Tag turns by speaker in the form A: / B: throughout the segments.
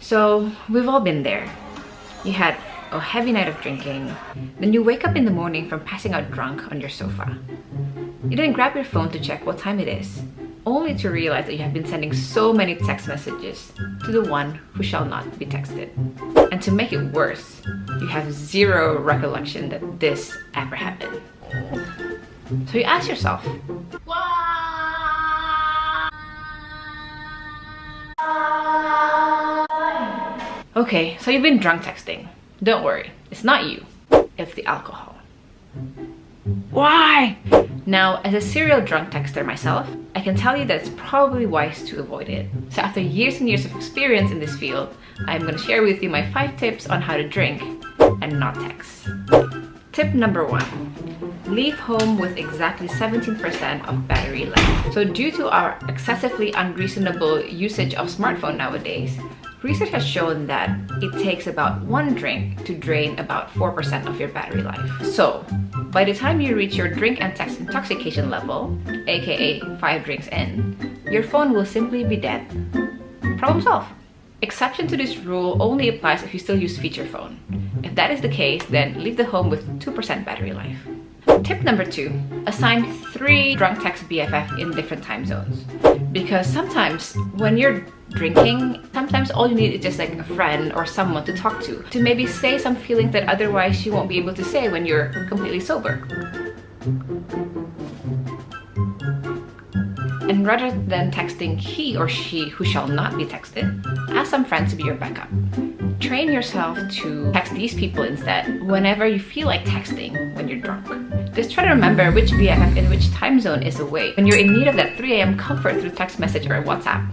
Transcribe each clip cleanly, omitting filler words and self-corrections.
A: So we've all been there. You had a heavy night of drinking, then you wake up in the morning from passing out drunk on your sofa. You then grab your phone to check what time it is, only to realize that you have been sending so many text messages to the one who shall not be texted. And to make it worse, you have zero recollection that this ever happened. So you ask yourself, why? Okay, so you've been drunk texting. Don't worry, it's not you, it's the alcohol. Why? Now, as a serial drunk texter myself, I can tell you that it's probably wise to avoid it. So after years and years of experience in this field, I'm going to share with you my 5 tips on how to drink and not text. Tip number 1. Leave home with exactly 17% of battery left. So due to our excessively unreasonable usage of smartphone nowadays, research has shown that it takes about 1 drink to drain about 4% of your battery life. So, by the time you reach your drink and text intoxication level, aka 5 drinks in, your phone will simply be dead. Problem solved. Exception to this rule only applies if you still use feature phone. If that is the case, then leave the home with 2% battery life. Tip number 2. Assign 3 drunk text BFF in different time zones. Because sometimes when you're drinking, sometimes all you need is just like a friend or someone to talk to maybe say some feelings that otherwise you won't be able to say when you're completely sober. And rather than texting he or she who shall not be texted, ask some friends to be your backup. Train yourself to text these people instead whenever you feel like texting when you're drunk. Just try to remember which BFF in which time zone is awake when you're in need of that 3 a.m. comfort through text message or WhatsApp.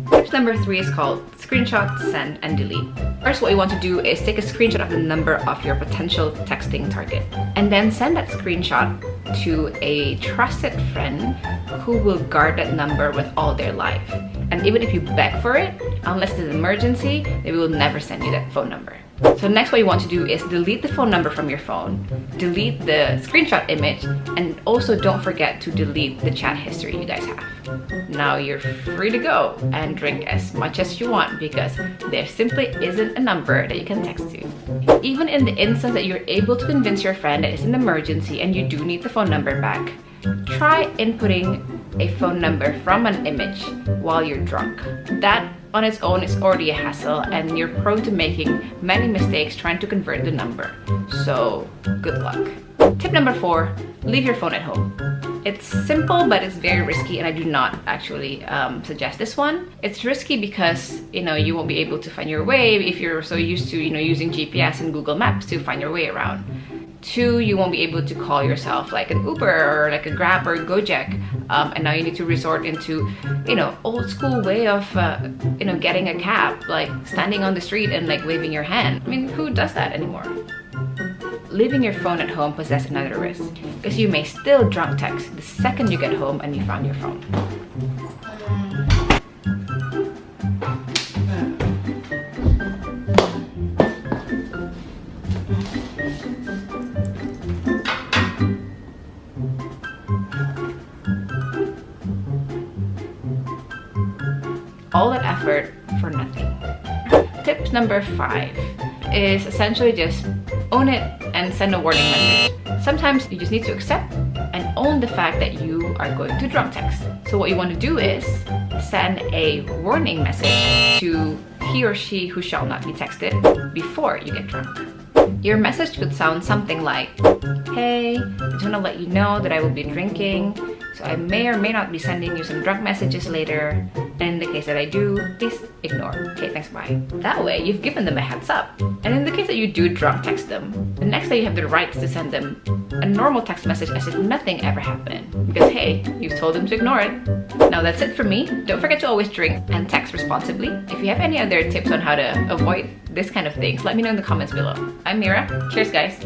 A: Tip number 3 is called screenshot, send, and delete. First, what you want to do is take a screenshot of the number of your potential texting target and then send that screenshot to a trusted friend who will guard that number with all their life. And even if you beg for it, unless it's an emergency, they will never send you that phone number. So next, what you want to do is delete the phone number from your phone, delete the screenshot image, and also don't forget to delete the chat history you guys have. Now you're free to go and drink as much as you want because there simply isn't a number that you can text to. Even in the instance that you're able to convince your friend that it's an emergency and you do need the phone number back, try inputting a phone number from an image while you're drunk. That on its own is already a hassle and you're prone to making many mistakes trying to convert the number. So good luck. Tip number 4, leave your phone at home. It's simple, but it's very risky and I do not actually suggest this one. It's risky because, you won't be able to find your way if you're so used to, using GPS and Google Maps to find your way around. 2, you won't be able to call yourself like an Uber or like a Grab or Gojek, and now you need to resort into, old school way of, getting a cab, like standing on the street and like waving your hand. I mean, who does that anymore? Leaving your phone at home possesses another risk, because you may still drunk text the second you get home and you found your phone. All that effort for nothing. Tip number 5 is essentially just own it and send a warning message. Sometimes you just need to accept and own the fact that you are going to drunk text. So what you want to do is send a warning message to he or she who shall not be texted before you get drunk. Your message could sound something like, hey, I just want to let you know that I will be drinking, so I may or may not be sending you some drunk messages later. And in the case that I do, please ignore. Okay, thanks, bye. That way, you've given them a heads up. And in the case that you do drunk text them, the next day you have the right to send them a normal text message as if nothing ever happened. Because hey, you've told them to ignore it. Now that's it for me. Don't forget to always drink and text responsibly. If you have any other tips on how to avoid this kind of things, let me know in the comments below. I'm Mira. Cheers, guys.